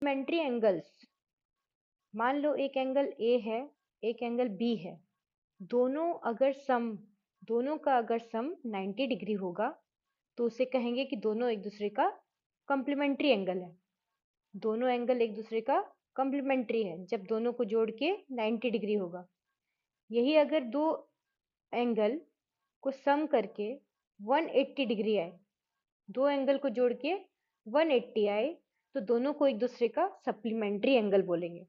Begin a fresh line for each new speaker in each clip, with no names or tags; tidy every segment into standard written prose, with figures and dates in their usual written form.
Complementary angles, मान लो एक angle A है, एक एंगल बी है, दोनों का अगर सम 90 डिग्री होगा तो उसे कहेंगे कि दोनों एक दूसरे का कॉम्प्लीमेंट्री एंगल है। दोनों एंगल एक दूसरे का कॉम्प्लीमेंट्री है जब दोनों को जोड़ के 90 डिग्री होगा। यही अगर दो एंगल को सम करके 180 डिग्री आए, दो एंगल को जोड़ के 180 आए, तो दोनों को एक दूसरे का सप्लीमेंट्री एंगल बोलेंगे।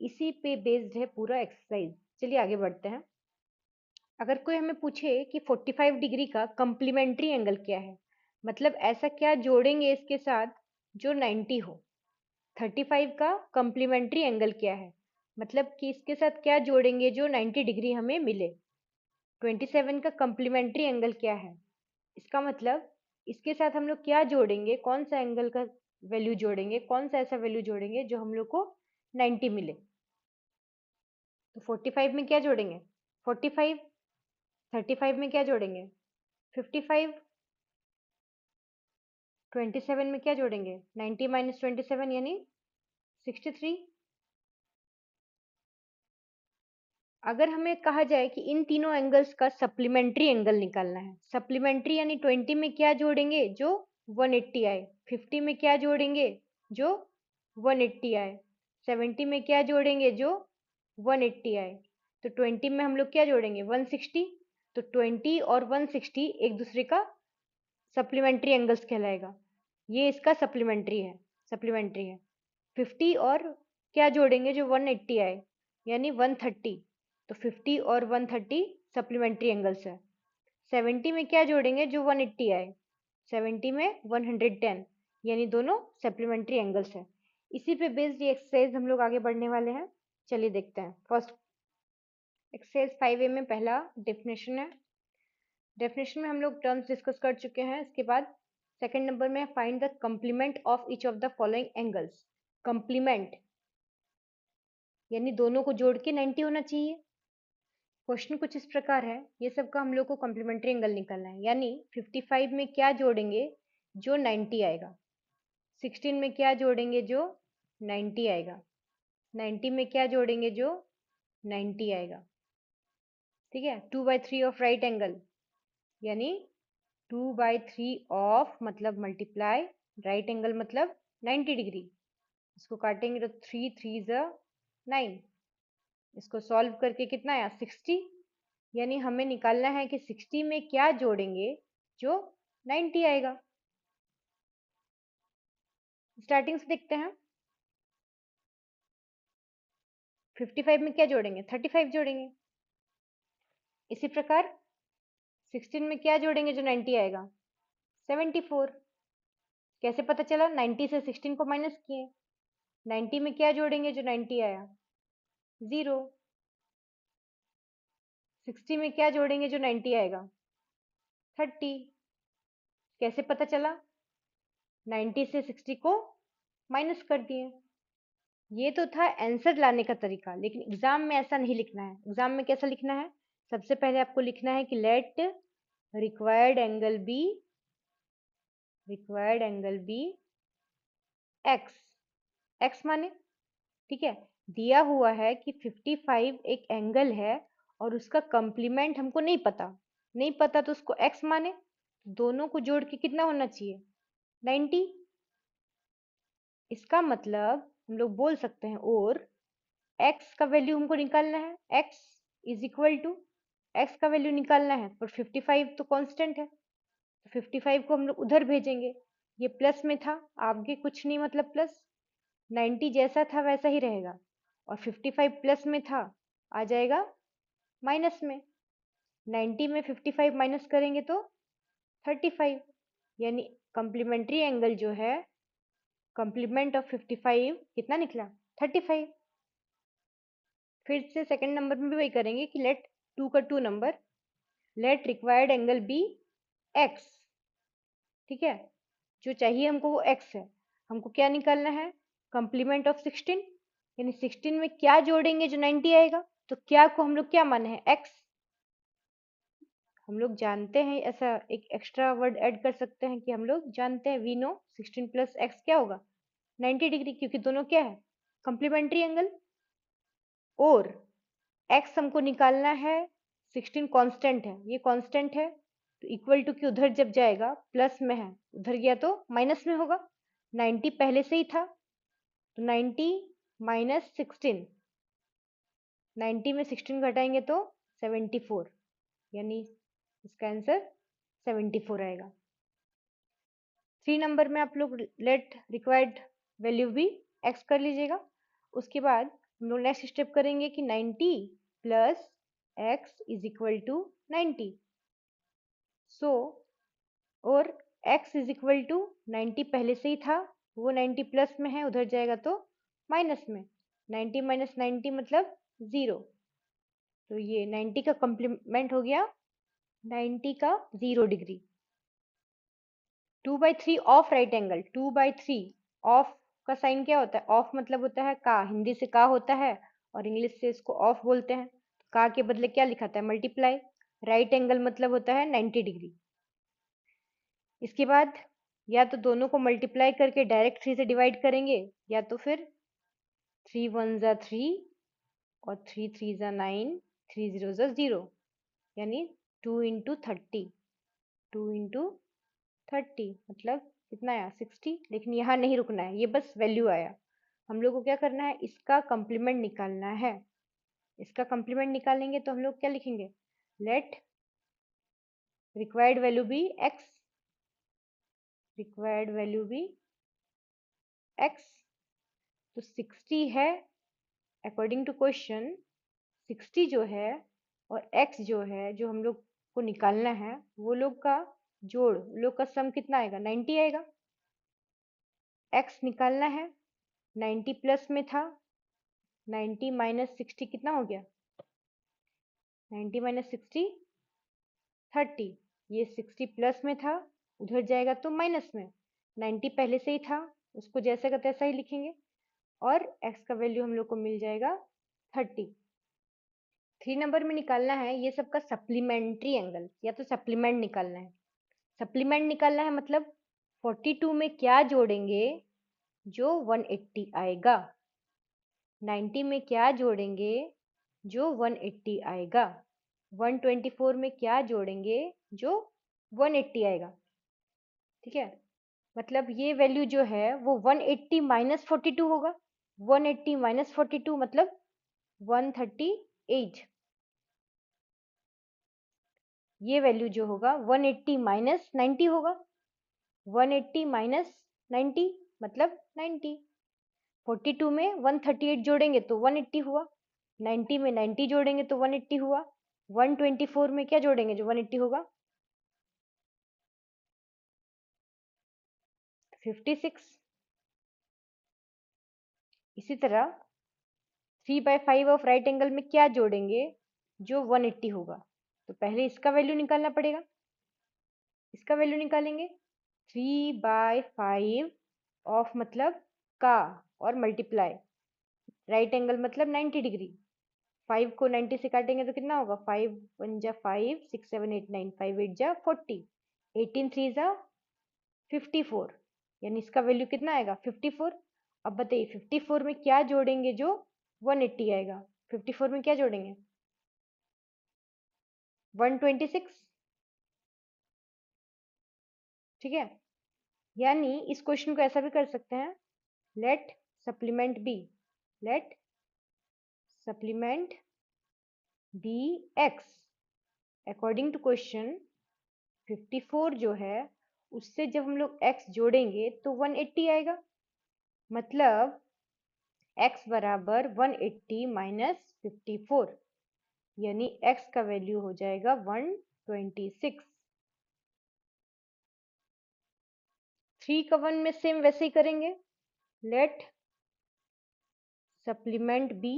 इसी पे बेस्ड है पूरा एक्सरसाइज। चलिए आगे बढ़ते हैं। अगर कोई हमें पूछे कि 45 डिग्री का कॉम्प्लीमेंट्री एंगल क्या है, मतलब ऐसा क्या जोड़ेंगे इसके साथ जो 90 हो। 35 का कॉम्प्लीमेंट्री एंगल क्या है, मतलब कि इसके साथ क्या जोड़ेंगे जो 90 डिग्री हमें मिले। 27 का कॉम्प्लीमेंट्री एंगल क्या है, इसका मतलब इसके साथ हम लोग क्या जोड़ेंगे, कौन सा एंगल का वैल्यू जोड़ेंगे, कौन सा ऐसा वैल्यू जोड़ेंगे जो हम लोग को 90 मिले। तो 45 में क्या जोड़ेंगे 45, 35 में क्या जोड़ेंगे 55, 27 में क्या जोड़ेंगे 90 माइनस 27 यानी 63। अगर हमें कहा जाए कि इन तीनों एंगल्स का सप्लीमेंट्री एंगल निकालना है, सप्लीमेंट्री यानी 20 में क्या जोड़ेंगे जो 180 आए, 50 में क्या जोड़ेंगे जो 180 आए, 70 में क्या जोड़ेंगे जो 180 आए, तो 20 में हम लोग क्या जोड़ेंगे 160। तो 20 और 160 एक दूसरे का सप्लीमेंट्री एंगल्स कहलाएगा। ये इसका सप्लीमेंट्री है। 50 और क्या जोड़ेंगे जो 180 आए यानी 130, तो 50 और 130 सप्लीमेंट्री एंगल्स है। 70 में क्या जोड़ेंगे जो 180 आए, 70 में 110, यानी दोनों सप्लीमेंट्री एंगल्स है। इसी पे बेस्ड ये एक्सरसाइज हम लोग आगे बढ़ने वाले हैं। चलिए देखते हैं। फर्स्ट एक्सरसाइज 5A में पहला डेफिनेशन है। डेफिनेशन में हम लोग टर्म्स डिस्कस कर चुके हैं। इसके बाद सेकंड नंबर में find the complement of each of the following angles. Complement यानी दोनों को जोड़ के 90 होना चाहिए। क्वेश्चन कुछ इस प्रकार है, ये सब का हम लोग को कॉम्प्लीमेंट्री एंगल निकालना है, यानी 55 में क्या जोड़ेंगे जो 90 आएगा, 16 में क्या जोड़ेंगे जो 90 आएगा, 90 में क्या जोड़ेंगे जो 90 आएगा। ठीक है। 2/3 ऑफ राइट एंगल यानी 2/3 ऑफ मतलब मल्टीप्लाई राइट एंगल मतलब 90 डिग्री। इसको काटेंगे तो 3 3 9, इसको सॉल्व करके कितना आया 60, यानी हमें निकालना है कि 60 में क्या जोड़ेंगे जो 90 आएगा। स्टार्टिंग से देखते हैं। 55 में क्या जोड़ेंगे 35 जोड़ेंगे। इसी प्रकार 16 में क्या जोड़ेंगे जो 90 आएगा 74। कैसे पता चला 90 से 16 को माइनस किए। 90 में क्या जोड़ेंगे जो 90 आया 0। 60 में क्या जोड़ेंगे जो 90 आएगा 30। कैसे पता चला 90 से 60 को माइनस कर दिए। ये तो था आंसर लाने का तरीका, लेकिन एग्जाम में ऐसा नहीं लिखना है। एग्जाम में कैसा लिखना है, सबसे पहले आपको लिखना है कि let required angle be x. X माने ठीक है, दिया हुआ है कि 55 एक एंगल है और उसका कंप्लीमेंट हमको नहीं पता तो उसको एक्स माने, दोनों को जोड़ के कितना होना चाहिए 90। इसका मतलब हम लोग बोल सकते हैं और x का वैल्यू हमको निकालना है, x is equal to x का वैल्यू निकालना है, पर 55 तो कांस्टेंट है, तो 55 को हम लोग उधर भेजेंगे। ये प्लस में था, आगे कुछ नहीं मतलब प्लस, 90 जैसा था वैसा ही रहेगा, और 55 प्लस में था आ जाएगा माइनस में। 90 में 55 माइनस करेंगे तो 35, यानी कॉम्प्लीमेंट्री एंगल जो है कॉम्प्लीमेंट ऑफ 55 कितना निकला 35। फिर से सेकंड नंबर में भी वही करेंगे कि लेट 2 का 2 number, let required angle be x. ठीक है, जो चाहिए हमको वो एक्स है। हमको क्या निकालना है कॉम्प्लीमेंट ऑफ 16, यानी 16 में क्या जोड़ेंगे जो 90 आएगा, तो क्या को हम लोग क्या माने हैं एक्स। हम लोग जानते हैं, ऐसा एक एक्स्ट्रा वर्ड ऐड कर सकते हैं कि हम लोग जानते हैं वी नो 16 प्लस एक्स क्या होगा 90 डिग्री, क्योंकि दोनों क्या है, कॉम्प्लीमेंट्री एंगल। और x हमको निकालना है, 16 कांस्टेंट है, ये कांस्टेंट है, तो इक्वल टू के उधर जब जाएगा प्लस में है, उधर गया तो माइनस में होगा। 90 पहले से ही था, तो 90 माइनस 16, 90 में 16 घटाएंगे तो 74, यानी इसका आंसर 74 आएगा। 3 नंबर में आप लोग लेट रिक्वायर्ड वैल्यू भी x कर लीजिएगा। उसके बाद हम लोग नेक्स्ट स्टेप करेंगे कि 90 plus x is equal to 90। So और x इज इक्वल टू 90 पहले से ही था, वो 90 प्लस में है, उधर जाएगा तो माइनस में, 90 माइनस 90 मतलब 0। तो ये 90 का कॉम्प्लीमेंट हो गया, 90 का 0 degree. 2/3 of right angle, 2/3 of का साइन क्या होता है, ऑफ मतलब होता है का, हिंदी से का होता है और इंग्लिश से इसको ऑफ बोलते हैं। का के बदले क्या लिखा था, मल्टीप्लाई। राइट एंगल मतलब होता है 90 डिग्री। इसके बाद या तो दोनों को मल्टीप्लाई करके डायरेक्ट 3 से डिवाइड करेंगे, या तो फिर 3 1 जा 3 और 3 3 जा 9, 3 0 जा 0, यानी 2 इंटू 30, 2 इंटू 30 मतलब कितना आया, 60। लेकिन यहाँ नहीं रुकना है, ये बस वैल्यू आया। हम लोग को क्या करना है, इसका कॉम्प्लीमेंट निकालना है। इसका कॉम्प्लीमेंट निकालेंगे तो हम लोग क्या लिखेंगे, let required value be x, required value be x। तो 60 है, अकॉर्डिंग टू क्वेश्चन 60 जो है और x जो है, जो हम लोग को निकालना है, वो लोग का जोड़, लोग का सम कितना आएगा, 90 आएगा। x निकालना है, 90 प्लस में था, 90 माइनस 60 कितना हो गया, 90 माइनस 60 30। ये 60 प्लस में था, उधर जाएगा तो माइनस में, 90 पहले से ही था, उसको जैसे का तैसा ही लिखेंगे, और x का वैल्यू हम लोग को मिल जाएगा 30। 3 नंबर में निकालना है ये सबका सप्लीमेंट्री एंगल, या तो सप्लीमेंट निकालना है। सप्लीमेंट निकालना है मतलब 42 में क्या जोड़ेंगे जो 180 आएगा, 90 में क्या जोड़ेंगे जो 180 आएगा, 124 में क्या जोड़ेंगे जो 180 आएगा। ठीक है, मतलब ये वैल्यू जो है वो 180 माइनस 42 होगा, 180 माइनस 42 मतलब 138। ये वैल्यू जो होगा 180 माइनस 90 होगा, 180 माइनस 90 मतलब 90। 42 में 138 जोड़ेंगे तो 180 हुआ, 90 में 90 जोड़ेंगे तो 180 हुआ, 124 में क्या जोड़ेंगे जो 180 होगा, 56। इसी तरह 3/5 ऑफ राइट एंगल में क्या जोड़ेंगे जो 180 होगा, तो पहले इसका वैल्यू निकालना पड़ेगा। इसका वैल्यू निकालेंगे, 3/5 ऑफ मतलब का और मल्टीप्लाई, राइट एंगल मतलब 90 डिग्री। 5 को 90 से काटेंगे तो कितना होगा, 5 1 जा 5, 6 7 8 9, 5 8 जा 40, 18 3 जा 54, यानी इसका वैल्यू कितना आएगा, 54। अब बताइए 54 में क्या जोड़ेंगे जो 180 आएगा, 54 में क्या जोड़ेंगे, 126। ठीक है, यानी इस क्वेश्चन को ऐसा भी कर सकते हैं, let supplement be, let supplement be x, according to question 54 जो है उससे जब हम लोग x जोड़ेंगे तो 180 आएगा, मतलब x बराबर 180 माइनस 54, यानी x का वैल्यू हो जाएगा 126। 3 का 1 में सेम वैसे ही करेंगे, लेट सप्लीमेंट बी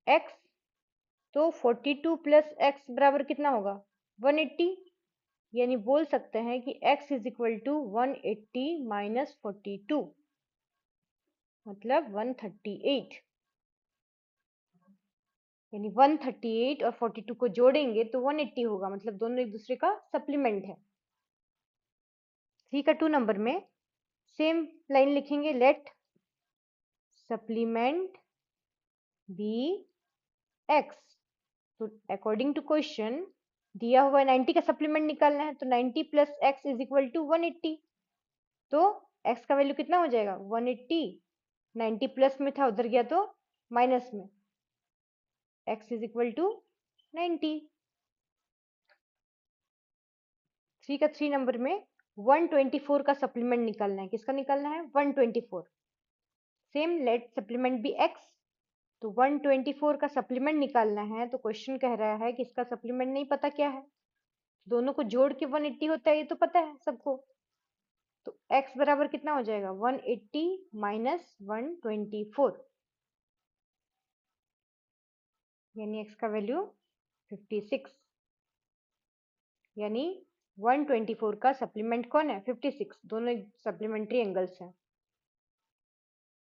x, तो 42 प्लस x बराबर कितना होगा, 180, यानी बोल सकते हैं कि x is equal to 180 minus 42 मतलब 138, यानी 138 और 42 को जोड़ेंगे तो 180 होगा, मतलब दोनों एक दूसरे का सप्लीमेंट है। 3 का 2 नंबर में सेम लाइन लिखेंगे, लेट सप्लीमेंट बी एक्स। तो अकॉर्डिंग टू क्वेश्चन दिया हुआ 90 का सप्लीमेंट निकालना है, तो 90 plus x is equal to 180। तो x का वैल्यू कितना हो जाएगा 180, 90 प्लस में था उधर गया तो माइनस में, x इज इक्वल टू 90। 3 का 3 नंबर में 124 का सप्लीमेंट निकालना है। किसका निकालना है 124। Same let supplement be x। तो 124 का सप्लीमेंट निकालना है, तो क्वेश्चन कह रहा है कि इसका सप्लीमेंट नहीं पता क्या है, दोनों को जोड़ के 180 होता है, ये तो पता है सबको। तो x बराबर कितना हो जाएगा 180 माइनस 124, यानी x का वैल्यू 56। यानी 124 का सप्लीमेंट कौन है 56, दोनों सप्लीमेंट्री एंगल्स हैं।